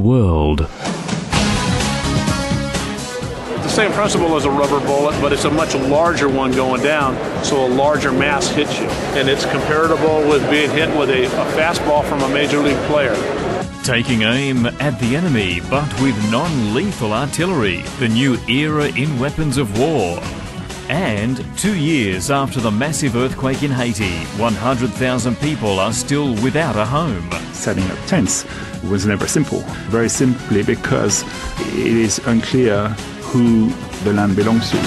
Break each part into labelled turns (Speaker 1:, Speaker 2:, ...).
Speaker 1: world.
Speaker 2: The same principle as a rubber bullet, but it's a much larger one going down, so a larger mass hits you. And it's comparable with being hit with a fastball from a major league player.
Speaker 1: Taking aim at the enemy, but with non-lethal artillery, the new era in weapons of war. And 2 years after the massive earthquake in Haiti, 100,000 people are still without a home.
Speaker 3: Setting up tents was never simple, very simply because it is unclear who the land belongs to.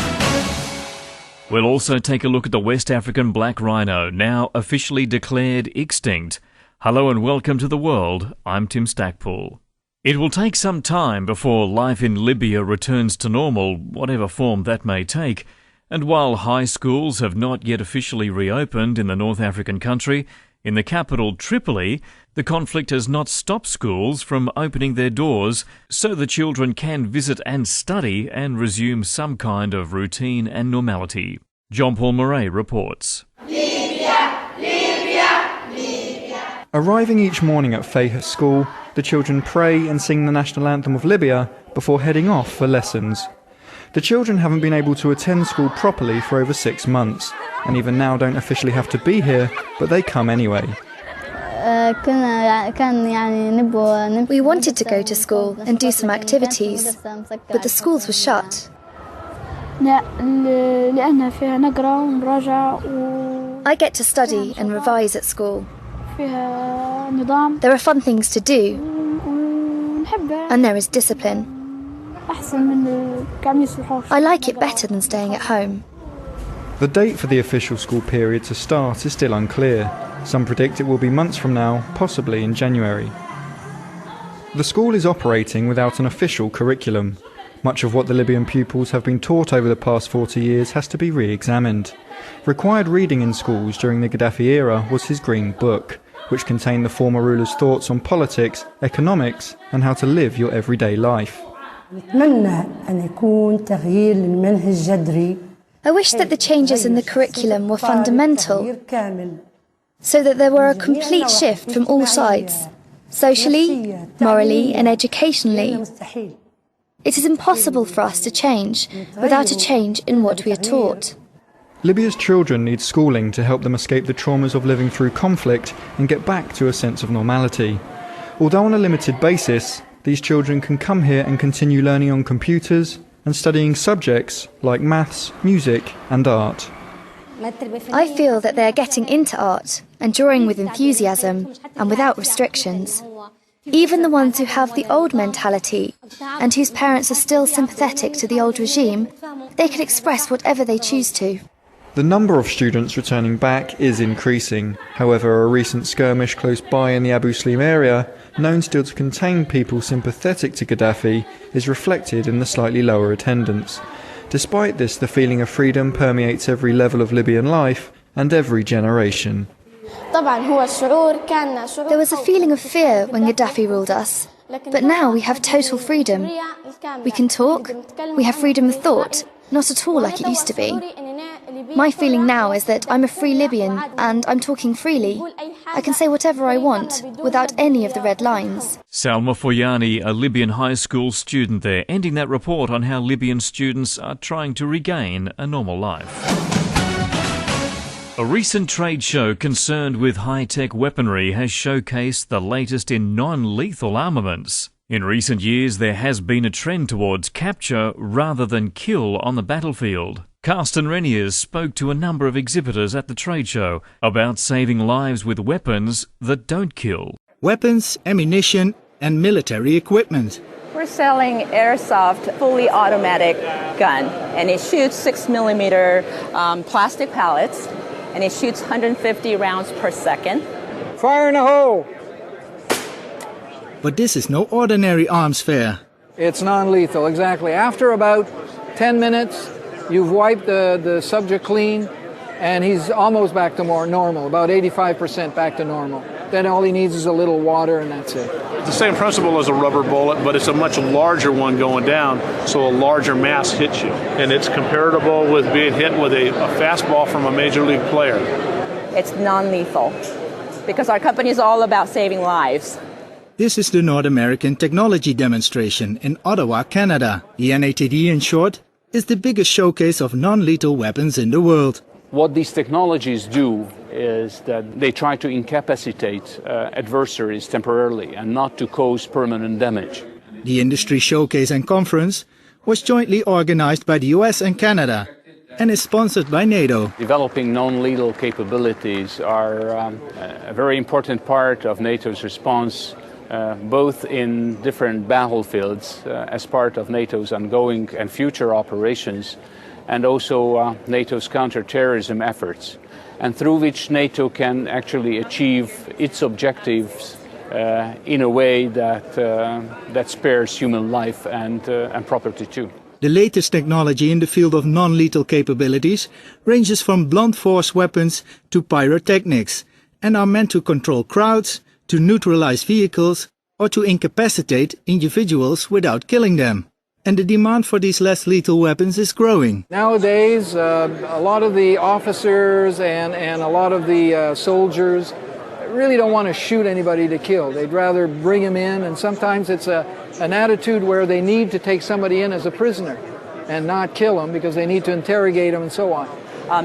Speaker 1: We'll also take a look at the West African black rhino, now officially declared extinct. Hello and welcome to The World. I'm Tim Stackpool. It will take some time before life in Libya returns to normal, whatever form that may take. And while high schools have not yet officially reopened in the North African country, in the capital Tripoli, the conflict has not stopped schools from opening their doors so the children can visit and study and resume some kind of routine and normality. John Paul Murray reports.
Speaker 4: Libya, Libya, Libya.
Speaker 5: Arriving each morning at Fayha School, the children pray and sing the national anthem of Libya before heading off for lessons. The children haven't been able to attend school properly for over 6 months, and even now don't officially have to be here, but they come anyway.
Speaker 6: We wanted to go to school and do some activities, but the schools were shut. I get to study and revise at school. There are fun things to do, and there is discipline. I like it better than staying at home.
Speaker 5: The date for the official school period to start is still unclear. Some predict it will be months from now, possibly in January. The school is operating without an official curriculum. Much of what the Libyan pupils have been taught over the past 40 years has to be re-examined. Required reading in schools during the Gaddafi era was his Green Book, which contained the former ruler's thoughts on politics, economics, and how to live your everyday life.
Speaker 6: I wish that the changes in the curriculum were fundamental, so that there were a complete shift from all sides, socially, morally and educationally. It is impossible for us to change without a change in what we are taught.
Speaker 5: Libya's children need schooling to help them escape the traumas of living through conflict and get back to a sense of normality. Although on a limited basis, these children can come here and continue learning on computers and studying subjects like maths, music and art.
Speaker 6: I feel that they are getting into art and drawing with enthusiasm and without restrictions. Even the ones who have the old mentality and whose parents are still sympathetic to the old regime, they can express whatever they choose to.
Speaker 5: The number of students returning back is increasing. However, a recent skirmish close by in the Abu Slim area, known still to contain people sympathetic to Gaddafi, is reflected in the slightly lower attendance. Despite this, the feeling of freedom permeates every level of Libyan life and every generation.
Speaker 6: There was a feeling of fear when Gaddafi ruled us, but now we have total freedom. We can talk, we have freedom of thought, not at all like it used to be. My feeling now is that I'm a free Libyan and I'm talking freely. I can say whatever I want without any of the red lines.
Speaker 1: Salma Foyani, a Libyan high school student there, ending that report on how Libyan students are trying to regain a normal life. A recent trade show concerned with high-tech weaponry has showcased the latest in non-lethal armaments. In recent years, there has been a trend towards capture rather than kill on the battlefield. Carsten Reniers spoke to a number of exhibitors at the trade show about saving lives with weapons that don't kill.
Speaker 7: Weapons, ammunition, and military equipment.
Speaker 8: We're selling airsoft, fully automatic gun, and it shoots 6mm plastic pellets, and it shoots 150 rounds per second.
Speaker 9: Fire in the hole!
Speaker 7: But this is no ordinary arms fair.
Speaker 9: It's non-lethal, exactly. After about 10 minutes, you've wiped the subject clean, and he's almost back to more normal, about 85% back to normal. Then all he needs is a little water, and that's it.
Speaker 2: The same principle as a rubber bullet, but it's a much larger one going down, so a larger mass hits you. And it's comparable with being hit with a fastball from a major league player.
Speaker 8: It's non-lethal, because our company is all about saving lives.
Speaker 7: This is the North American Technology Demonstration in Ottawa, Canada. The NATD, in short, is the biggest showcase of non-lethal weapons in the world.
Speaker 10: What these technologies do is that they try to incapacitate adversaries temporarily and not to cause permanent damage.
Speaker 7: The industry showcase and conference was jointly organized by the US and Canada and is sponsored by NATO.
Speaker 10: Developing non-lethal capabilities are a very important part of NATO's response, both in different battlefields as part of NATO's ongoing and future operations, and also NATO's counter-terrorism efforts, and through which NATO can actually achieve its objectives in a way that spares human life and property too.
Speaker 7: The latest technology in the field of non-lethal capabilities ranges from blunt force weapons to pyrotechnics and are meant to control crowds, to neutralize vehicles, or to incapacitate individuals without killing them. And the demand for these less lethal weapons is growing.
Speaker 9: Nowadays, a lot of the officers and a lot of the soldiers really don't want to shoot anybody to kill. They'd rather bring them in, and sometimes it's an attitude where they need to take somebody in as a prisoner and not kill them because they need to interrogate them and so on.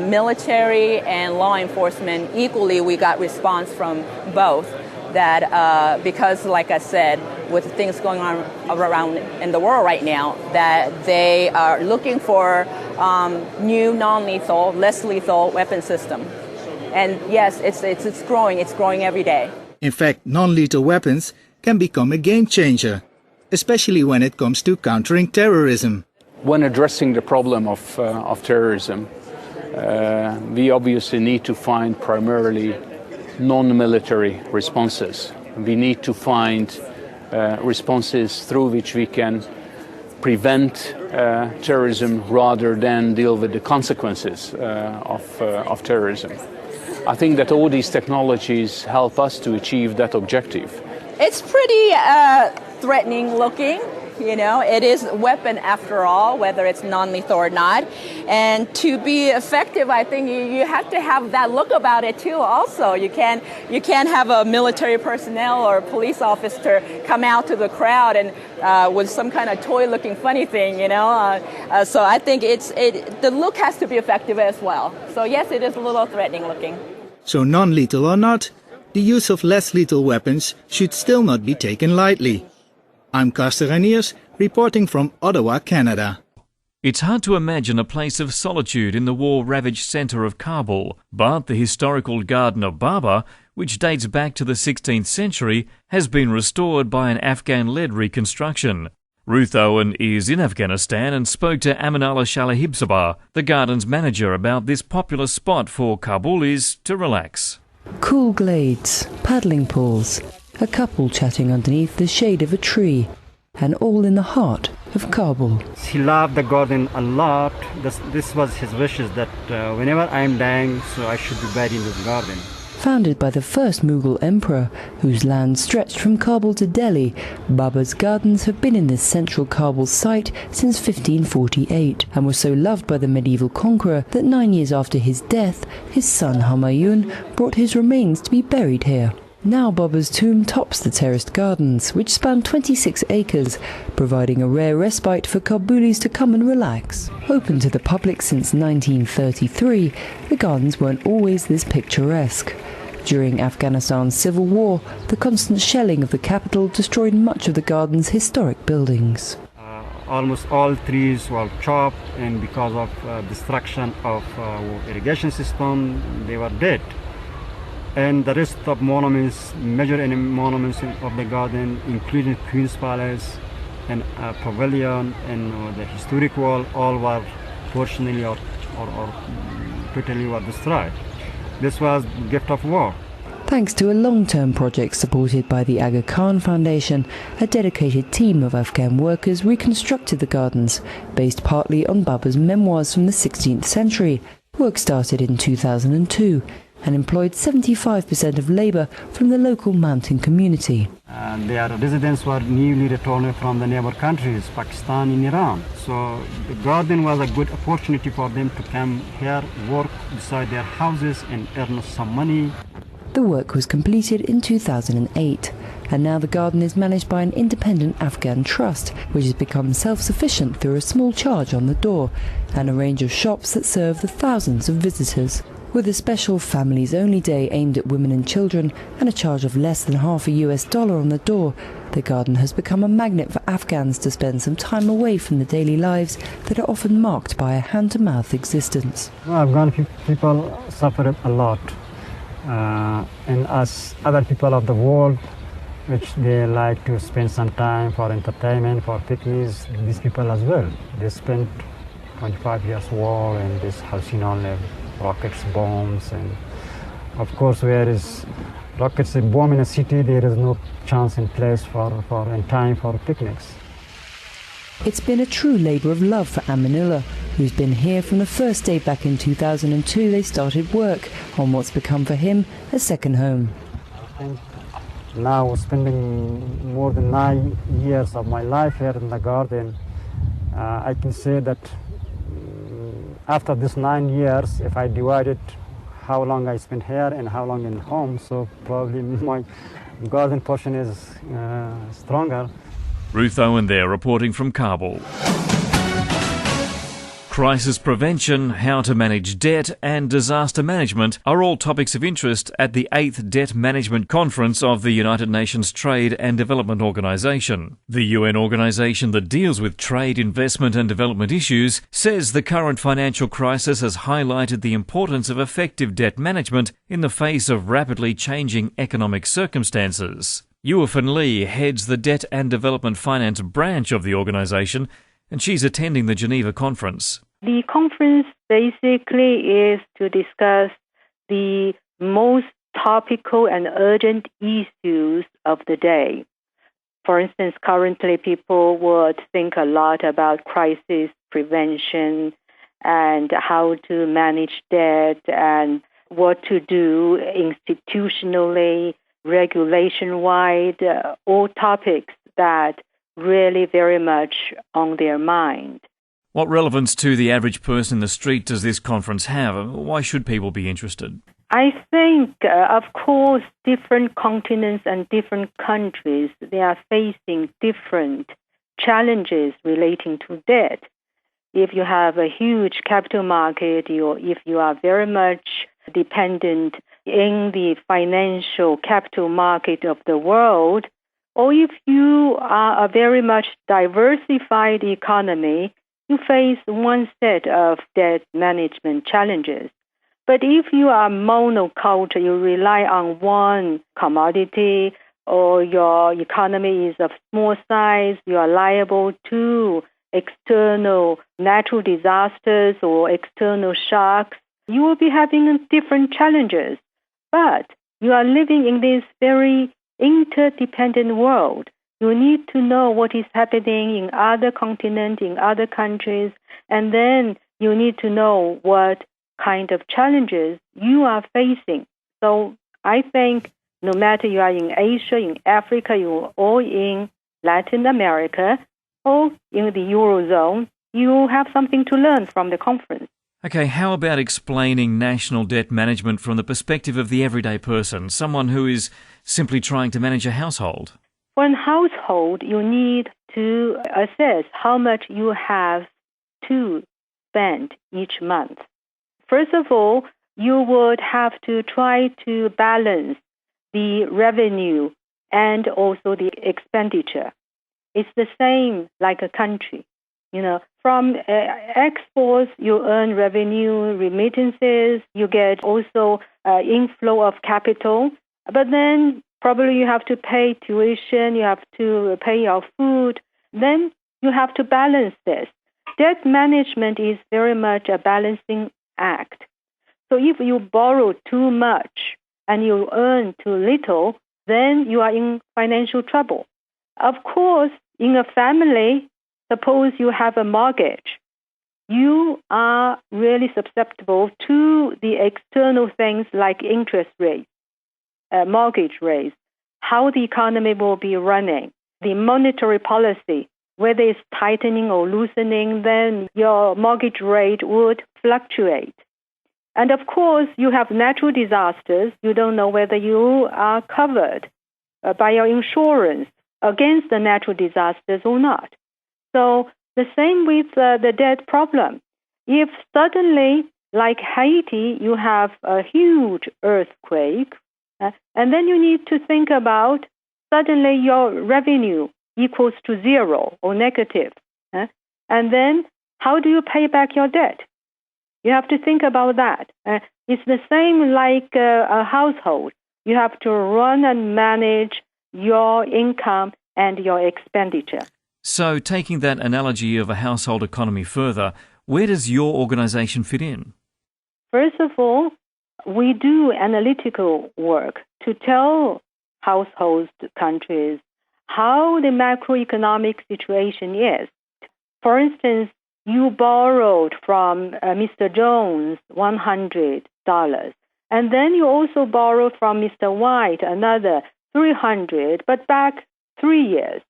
Speaker 8: Military and law enforcement, equally, we got response from both. That because, like I said, with things going on around in the world right now, that they are looking for new non-lethal, less lethal weapon system. And yes, it's growing every day.
Speaker 7: In fact, non-lethal weapons can become a game changer, especially when it comes to countering terrorism.
Speaker 10: When addressing the problem of terrorism, we obviously need to find primarily non-military responses. We need to find responses through which we can prevent terrorism rather than deal with the consequences of terrorism. I think that all these technologies help us to achieve that objective.
Speaker 8: It's pretty threatening looking. You know, it is a weapon after all, whether it's non-lethal or not. And to be effective, I think you have to have that look about it too also. You can't have a military personnel or a police officer come out to the crowd and with some kind of toy-looking funny thing, you know. So I think the look has to be effective as well. So yes, it is a little threatening looking.
Speaker 7: So non-lethal or not, the use of less lethal weapons should still not be taken lightly. I'm Carsten Reniers, reporting from Ottawa, Canada.
Speaker 1: It's hard to imagine a place of solitude in the war-ravaged centre of Kabul, but the historical Garden of Baba, which dates back to the 16th century, has been restored by an Afghan-led reconstruction. Ruth Owen is in Afghanistan and spoke to Aminallah Shalahibsabah, the garden's manager, about this popular spot for Kabulis to relax.
Speaker 11: Cool glades, paddling pools, a couple chatting underneath the shade of a tree, and all in the heart of Kabul.
Speaker 12: He loved the garden a lot. This was his wishes that whenever I'm dying, so I should be buried in this garden.
Speaker 11: Founded by the first Mughal emperor, whose land stretched from Kabul to Delhi, Baba's gardens have been in this central Kabul site since 1548 and were so loved by the medieval conqueror that 9 years after his death, his son Humayun brought his remains to be buried here. Now Baba's tomb tops the terraced gardens, which span 26 acres, providing a rare respite for Kabulis to come and relax. Open to the public since 1933, the gardens weren't always this picturesque. During Afghanistan's civil war, the constant shelling of the capital destroyed much of the garden's historic buildings.
Speaker 12: Almost all trees were chopped, and because of destruction of irrigation system, they were dead. And the rest of monuments, major monuments of the garden, including Queen's Palace and Pavilion and the historic wall, all were fortunately or totally were destroyed. This was the gift of war.
Speaker 11: Thanks to a long-term project supported by the Aga Khan Foundation, a dedicated team of Afghan workers reconstructed the gardens, based partly on Baba's memoirs from the 16th century. Work started in 2002 and employed 75% of labour from the local mountain community.
Speaker 12: Their residents were newly returned from the neighbor countries, Pakistan and Iran. So the garden was a good opportunity for them to come here, work beside their houses and earn some money.
Speaker 11: The work was completed in 2008, and now the garden is managed by an independent Afghan trust, which has become self-sufficient through a small charge on the door and a range of shops that serve the thousands of visitors. With a special Families Only Day aimed at women and children and a charge of less than $50 on the door, the garden has become a magnet for Afghans to spend some time away from the daily lives that are often marked by a hand-to-mouth existence.
Speaker 12: Afghan people suffer a lot, and as other people of the world, which they like to spend some time for entertainment, for picnics, these people as well. They spent 25 years war and this housing on rockets, bombs, and of course, where is rockets and bomb in a city, there is no chance and place and time for picnics.
Speaker 11: It's been a true labour of love for Aminullah, who's been here from the first day back in 2002 they started work on what's become for him a second home.
Speaker 12: And now, spending more than 9 years of my life here in the garden, I can say that after this 9 years, if I divided how long I spent here and how long in home, so probably my garden portion is stronger.
Speaker 1: Ruth Owen there, reporting from Kabul. Crisis prevention, how to manage debt and disaster management are all topics of interest at the 8th Debt Management Conference of the United Nations Trade and Development Organization. The UN organization that deals with trade, investment and development issues says the current financial crisis has highlighted the importance of effective debt management in the face of rapidly changing economic circumstances. Yuafan Lee heads the Debt and Development Finance branch of the organization, and she's attending the Geneva conference.
Speaker 13: The conference basically is to discuss the most topical and urgent issues of the day. For instance, currently people would think a lot about crisis prevention and how to manage debt and what to do institutionally, regulation-wide, all topics that really very much on their mind.
Speaker 1: What relevance to the average person in the street does this conference have? Why should people be interested?
Speaker 13: I think, of course, different continents and different countries, they are facing different challenges relating to debt. If you have a huge capital market, or if you are very much dependent in the financial capital market of the world, or if you are a very much diversified economy, you face one set of debt management challenges. But if you are monoculture, you rely on one commodity, or your economy is of small size, you are liable to external natural disasters or external shocks, you will be having different challenges. But you are living in this very interdependent world. You need to know what is happening in other continents, in other countries, and then you need to know what kind of challenges you are facing. So I think no matter you are in Asia, in Africa, or in Latin America, or in the Eurozone, you have something to learn from the conference.
Speaker 1: Okay, how about explaining national debt management from the perspective of the everyday person, someone who is simply trying to manage a household?
Speaker 13: For a household, you need to assess how much you have to spend each month. First of all, you would have to try to balance the revenue and also the expenditure. It's the same like a country. From exports, you earn revenue, remittances, you get also inflow of capital. But then probably you have to pay tuition, you have to pay your food. Then you have to balance this. Debt management is very much a balancing act. So if you borrow too much and you earn too little, then you are in financial trouble. Of course, in a family, suppose you have a mortgage, you are really susceptible to the external things like interest rates, mortgage rates, how the economy will be running, the monetary policy, whether it's tightening or loosening, then your mortgage rate would fluctuate. And of course, you have natural disasters. You don't know whether you are covered. by your insurance against the natural disasters or not. So the same with the debt problem. If suddenly, like Haiti, you have a huge earthquake, and then you need to think about suddenly your revenue equals to zero or negative. And then how do you pay back your debt? You have to think about that. It's the same like a household. You have to run and manage your income and your expenditure.
Speaker 1: So, taking that analogy of a household economy further, where does your organization fit in?
Speaker 13: First of all, we do analytical work to tell households, countries, how the macroeconomic situation is. For instance, you borrowed from Mr. Jones $100, and then you also borrowed from Mr. White another $300, but back 3 years.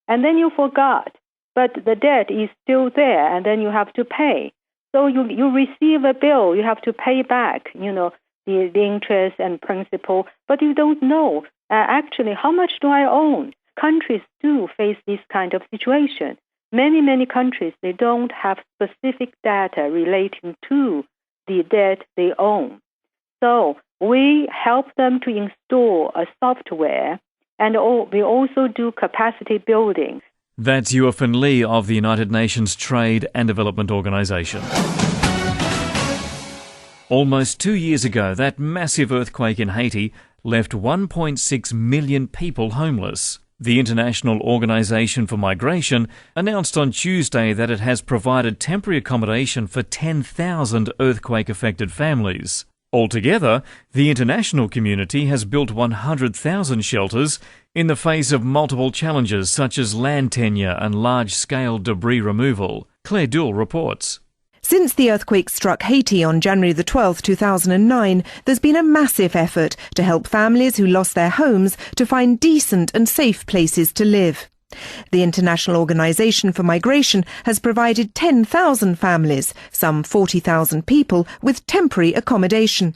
Speaker 13: And then you forgot, but the debt is still there, and then you have to pay. So you receive a bill, you have to pay back, the interest and principal, but you don't know actually how much do I own. Countries do face this kind of situation. Many countries, they don't have specific data relating to the debt they own. So we help them to install a software, and we also do capacity building.
Speaker 1: That's Yuefeng Li of the United Nations Trade and Development Organization. Almost 2 years ago, that massive earthquake in Haiti left 1.6 million people homeless. The International Organization for Migration announced on Tuesday that it has provided temporary accommodation for 10,000 earthquake-affected families. Altogether, the international community has built 100,000 shelters in the face of multiple challenges such as land tenure and large-scale debris removal. Claire Duell reports.
Speaker 14: Since the earthquake struck Haiti on January the 12th, 2009, there's been a massive effort to help families who lost their homes to find decent and safe places to live. The International Organization for Migration has provided 10,000 families, some 40,000 people, with temporary accommodation.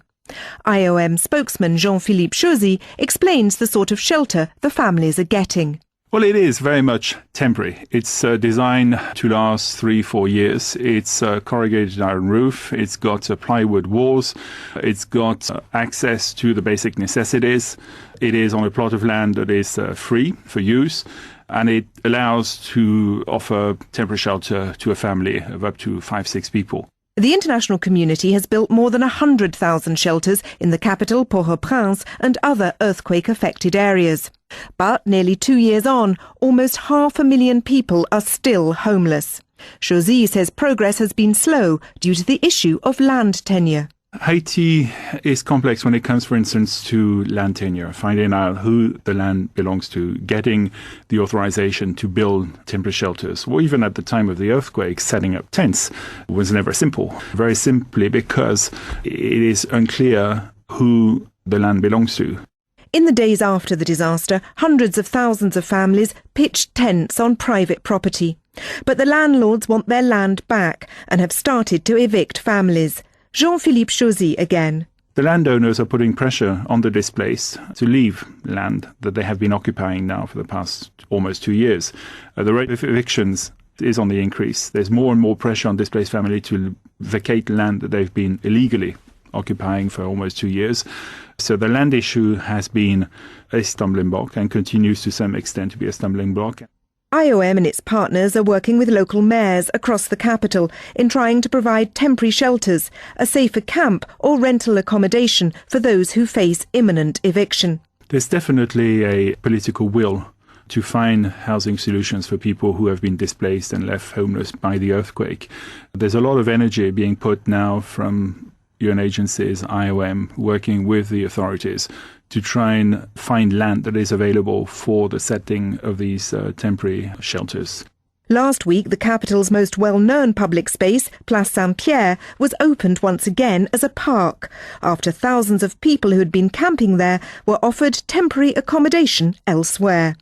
Speaker 14: IOM spokesman Jean-Philippe Chauzy explains the sort of shelter the families are getting.
Speaker 3: Well, it is very much temporary. It's designed to last 3-4 years. It's a corrugated iron roof. It's got plywood walls. It's got access to the basic necessities. It is on a plot of land that is free for use. And it allows to offer temporary shelter to a family of up to 5-6 people.
Speaker 14: The international community has built more than 100,000 shelters in the capital, Port-au-Prince, and other earthquake-affected areas. But nearly 2 years on, almost 500,000 people are still homeless. Chauzy says progress has been slow due to the issue of land tenure.
Speaker 3: Haiti is complex when it comes, for instance, to land tenure, finding out who the land belongs to, getting the authorization to build temporary shelters, or even at the time of the earthquake, setting up tents was never simple. Very simply because it is unclear who the land belongs to.
Speaker 14: In the days after the disaster, hundreds of thousands of families pitched tents on private property. But the landlords want their land back and have started to evict families. Jean-Philippe Chauzy again.
Speaker 3: The landowners are putting pressure on the displaced to leave land that they have been occupying now for the past almost 2 years. The rate of evictions is on the increase. There's more and more pressure on displaced families to vacate land that they've been illegally occupying for almost 2 years. So the land issue has been a stumbling block and continues to some extent to be a stumbling block.
Speaker 14: IOM and its partners are working with local mayors across the capital in trying to provide temporary shelters, a safer camp or rental accommodation for those who face imminent eviction.
Speaker 3: There's definitely a political will to find housing solutions for people who have been displaced and left homeless by the earthquake. There's a lot of energy being put now from UN agencies, IOM, working with the authorities to try and find land that is available for the setting of these temporary shelters.
Speaker 14: Last week, the capital's most well-known public space, Place Saint-Pierre, was opened once again as a park, after thousands of people who had been camping there were offered temporary accommodation elsewhere.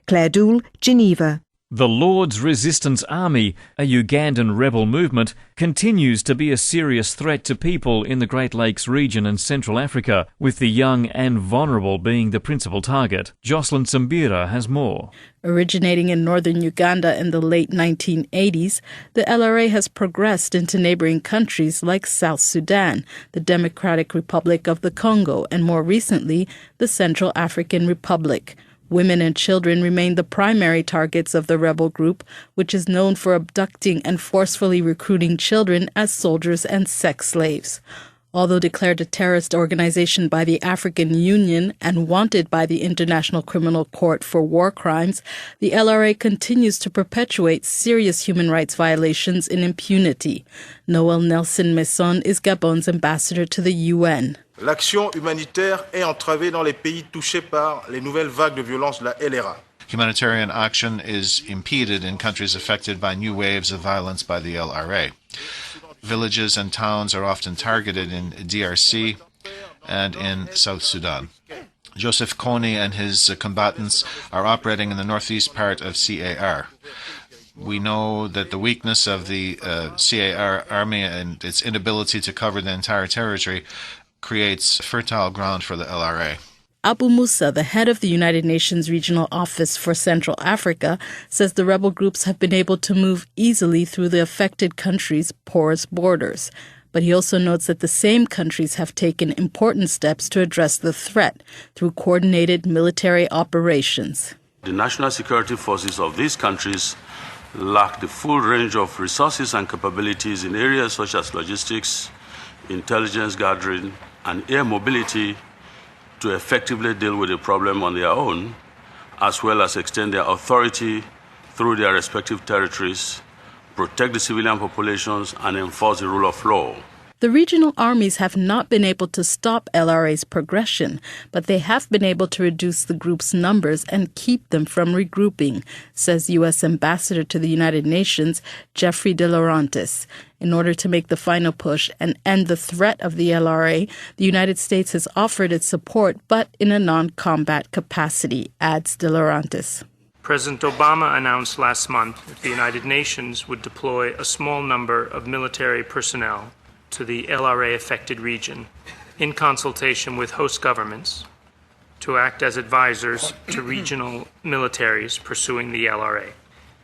Speaker 14: Claire Duell, Geneva.
Speaker 1: The Lord's Resistance Army, a Ugandan rebel movement, continues to be a serious threat to people in the Great Lakes region and Central Africa, with the young and vulnerable being the principal target. Jocelyn Sambira has more.
Speaker 15: Originating in northern Uganda in the late 1980s, the LRA has progressed into neighboring countries like South Sudan, the Democratic Republic of the Congo, and more recently, the Central African Republic. Women and children remain the primary targets of the rebel group, which is known for abducting and forcefully recruiting children as soldiers and sex slaves. Although declared a terrorist organization by the African Union and wanted by the International Criminal Court for war crimes, the LRA continues to perpetuate serious human rights violations in impunity. Noel Nelson Messon is Gabon's ambassador to the UN.
Speaker 16: L'action humanitaire est entravée dans les pays touchés par les nouvelles vagues de violence de la LRA.
Speaker 17: Humanitarian action is impeded in countries affected by new waves of violence by the LRA. Villages and towns are often targeted in DRC and in South Sudan. Joseph Kony and his combatants are operating in the northeast part of CAR. We know that the weakness of the CAR army and its inability to cover the entire territory creates fertile ground for the LRA.
Speaker 15: Abu Musa, the head of the United Nations Regional Office for Central Africa, says the rebel groups have been able to move easily through the affected countries' porous borders. But he also notes that the same countries have taken important steps to address the threat through coordinated military operations.
Speaker 18: The national security forces of these countries lack the full range of resources and capabilities in areas such as logistics, intelligence gathering, and air mobility to effectively deal with the problem on their own, as well as extend their authority through their respective territories, protect the civilian populations, and enforce the rule of law.
Speaker 15: The regional armies have not been able to stop LRA's progression, but they have been able to reduce the group's numbers and keep them from regrouping, says U.S. Ambassador to the United Nations, Jeffrey De Laurentiis. In order to make the final push and end the threat of the LRA, the United States has offered its support, but in a non-combat capacity, adds De Laurentiis.
Speaker 19: President Obama announced last month that the United Nations would deploy a small number of military personnel to the LRA-affected region in consultation with host governments to act as advisors to regional militaries pursuing the LRA.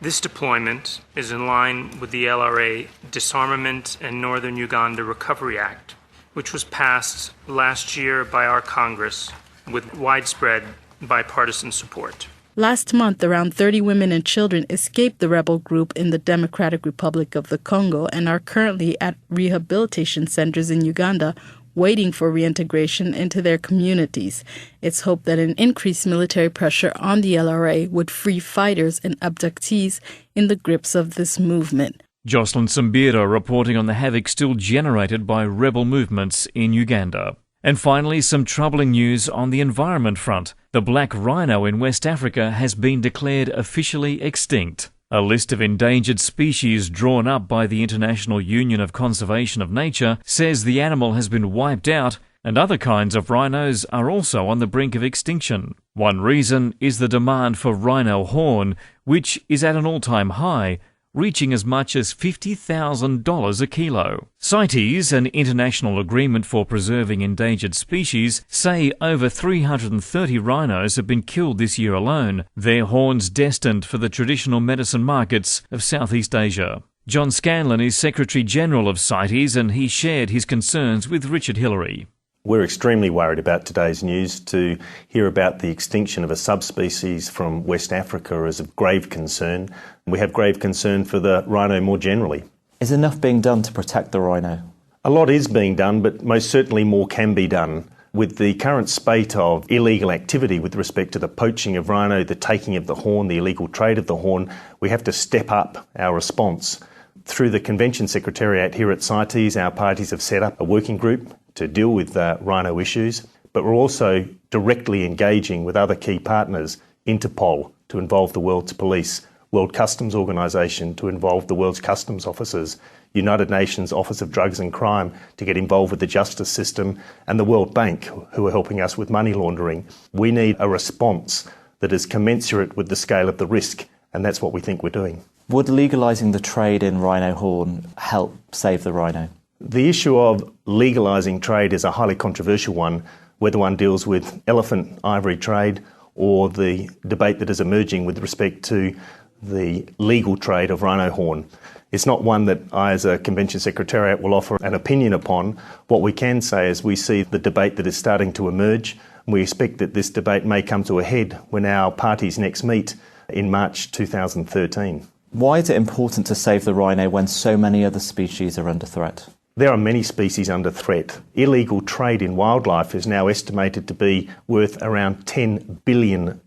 Speaker 19: This deployment is in line with the LRA Disarmament and Northern Uganda Recovery Act, which was passed last year by our Congress with widespread bipartisan support.
Speaker 15: Last month, around 30 women and children escaped the rebel group in the Democratic Republic of the Congo and are currently at rehabilitation centers in Uganda, waiting for reintegration into their communities. It's hoped that an increased military pressure on the LRA would free fighters and abductees in the grips of this movement.
Speaker 1: Jocelyn Sambira reporting on the havoc still generated by rebel movements in Uganda. And finally, some troubling news on the environment front. The black rhino in West Africa has been declared officially extinct. A list of endangered species drawn up by the International Union of Conservation of Nature says the animal has been wiped out, and other kinds of rhinos are also on the brink of extinction. One reason is the demand for rhino horn, which is at an all-time high, reaching as much as $50,000 a kilo. CITES, an international agreement for preserving endangered species, say over 330 rhinos have been killed this year alone, their horns destined for the traditional medicine markets of Southeast Asia. John Scanlon is Secretary General of CITES, and he shared his concerns with Richard Hillary.
Speaker 20: We're extremely worried about today's news. To hear about the extinction of a subspecies from West Africa is of grave concern. We have grave concern for the rhino more generally.
Speaker 21: Is enough being done to protect the rhino?
Speaker 20: A lot is being done, but most certainly more can be done. With the current spate of illegal activity with respect to the poaching of rhino, the taking of the horn, the illegal trade of the horn, we have to step up our response. Through the Convention Secretariat here at CITES, our parties have set up a working group to deal with rhino issues, but we're also directly engaging with other key partners, Interpol to involve the world's police, World Customs Organisation to involve the world's customs officers, United Nations Office of Drugs and Crime to get involved with the justice system, and the World Bank, who are helping us with money laundering. We need a response that is commensurate with the scale of the risk, and that's what we think we're doing.
Speaker 21: Would legalising the trade in rhino horn help save the rhino?
Speaker 20: The issue of legalising trade is a highly controversial one, whether one deals with elephant ivory trade or the debate that is emerging with respect to the legal trade of rhino horn. It's not one that I, as a Convention Secretariat, will offer an opinion upon. What we can say is we see the debate that is starting to emerge. We expect that this debate may come to a head when our parties next meet in March 2013.
Speaker 21: Why is it important to save the rhino when so many other species are under threat?
Speaker 20: There are many species under threat. Illegal trade in wildlife is now estimated to be worth around $10 billion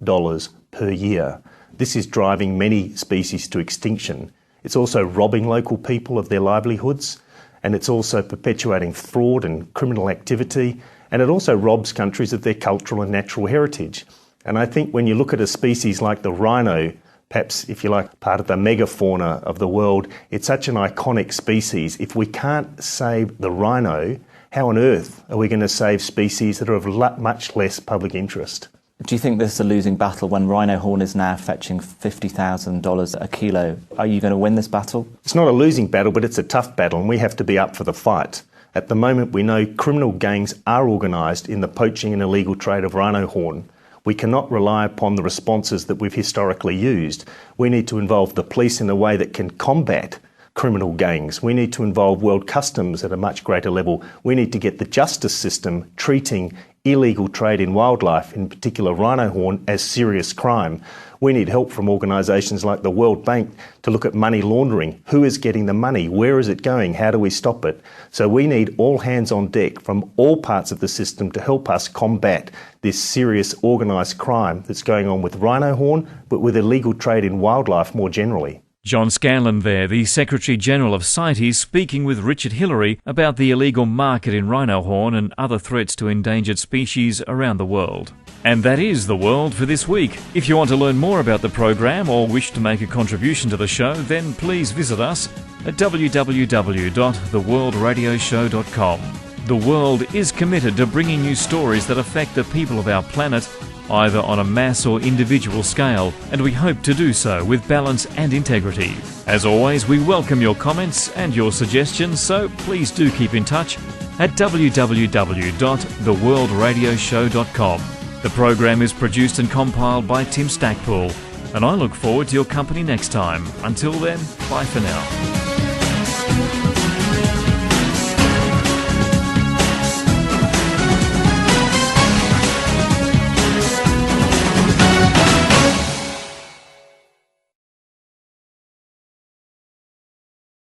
Speaker 20: per year. This is driving many species to extinction. It's also robbing local people of their livelihoods, and it's also perpetuating fraud and criminal activity, and it also robs countries of their cultural and natural heritage. And I think when you look at a species like the rhino, perhaps, if you like, part of the megafauna of the world, it's such an iconic species. If we can't save the rhino, how on earth are we going to save species that are of much less public interest?
Speaker 21: Do you think this is a losing battle when rhino horn is now fetching $50,000 a kilo? Are you going to win this battle?
Speaker 20: It's not a losing battle, but it's a tough battle, and we have to be up for the fight. At the moment, we know criminal gangs are organised in the poaching and illegal trade of rhino horn. We cannot rely upon the responses that we've historically used. We need to involve the police in a way that can combat criminal gangs. We need to involve world customs at a much greater level. We need to get the justice system treating illegal trade in wildlife, in particular rhino horn, as serious crime. We need help from organisations like the World Bank to look at money laundering. Who is getting the money? Where is it going? How do we stop it? So we need all hands on deck from all parts of the system to help us combat this serious organised crime that's going on with rhino horn, but with illegal trade in wildlife more generally.
Speaker 1: John Scanlon there, the Secretary-General of CITES, speaking with Richard Hillary about the illegal market in rhino horn and other threats to endangered species around the world. And that is The World for this week. If you want to learn more about the program or wish to make a contribution to the show, then please visit us at www.theworldradioshow.com. The World is committed to bringing you stories that affect the people of our planet, either on a mass or individual scale, and we hope to do so with balance and integrity. As always, we welcome your comments and your suggestions, so please do keep in touch at www.theworldradioshow.com. The program is produced and compiled by Tim Stackpool, and I look forward to your company next time. Until then, bye for now.